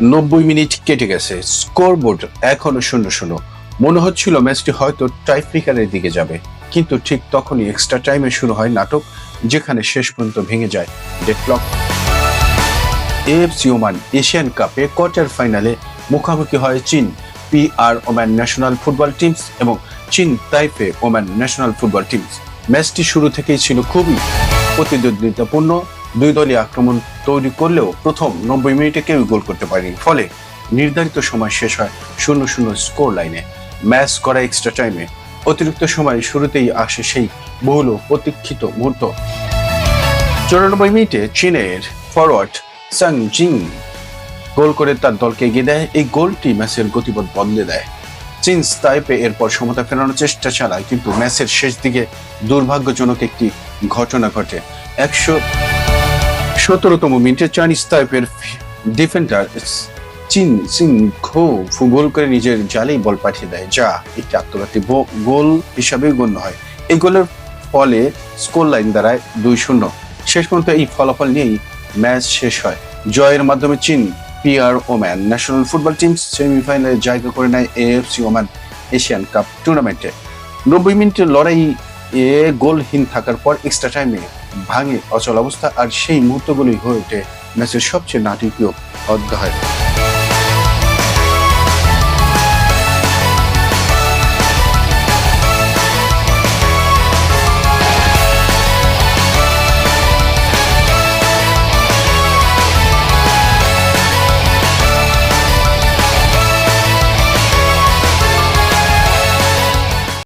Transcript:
90 minute কেটে গেছে, scoreboard এখনো 0-0। মনে হচ্ছিল ম্যাচটি হয়তো টাইব্রেকারের দিকে যাবে, কিন্তু ঠিক তখনই এক্সট্রা টাইমে শুরু হয় নাটক, যেখানে শেষ পর্যন্ত ভেঙে যায় ডেডলক। এএফসি ওমান এশিয়ান কাপে কোয়ার্টার ফাইনালে মুখোমুখি হয় চীন PR Oman national football teams এবং চীন তাইপে ওমান ন্যাশনাল ফুটবল টিমস। ম্যাচটি শুরু থেকেই ছিল খুবই প্রতিদ্বন্দ্বিতাপূর্ণ। দুই দলই আক্রমণ তৈরি করলেও প্রথম 90 মিনিটে কেউই গোল করতে পারেনি, ফলে নির্ধারিত সময় শেষ হয় 0-0 স্কোর লাইনে। ম্যাচ করা এক্সট্রা টাইমে অতিরিক্ত সময় শুরুতেই আসে সেই বহুল প্রতীক্ষিত মুহূর্ত। 94 মিনিটে চীনের ফরওয়ার্ড সাং জিং গোল করে তার দলকে এগিয়ে দেয়। এই গোলটি ম্যাচের গতিপথ বদলে দেয়। চীন তাইপে এরপর সমতা ফেরানোর চেষ্টা চালায়, কিন্তু ম্যাচের শেষ দিকে দুর্ভাগ্যজনক একটি ঘটনা ঘটে। 117তম মিনিটে চাইনিজ তাইপের ডিফেন্ডার চিন সিং ঘো গোল করে নিজের জালেই বল পাঠিয়ে দেয়, যা একটি আত্মঘাতী গোল হিসাবে গণ্য হয়। এই গোলের ফলে স্কোর লাইন দাঁড়ায় 2-0। শেষ পর্যন্ত এই ফলাফল নিয়েই ম্যাচ শেষ হয়। জয়ের মাধ্যমে চীন PR Oman national football team সেমিফাইনালে জায়গা করে নেয় এএফসি ওমান এশিয়ান কাপ টুর্নামেন্টে। 90 মিনিটের লড়াই গোলহীন থাকার পর এক্সট্রা টাইমে ভাঙে অচল অবস্থা, আর সেই মুহূর্তগুলি হয়ে ওঠে ম্যাচের সবচেয়ে নাটকীয় অধ্যায়।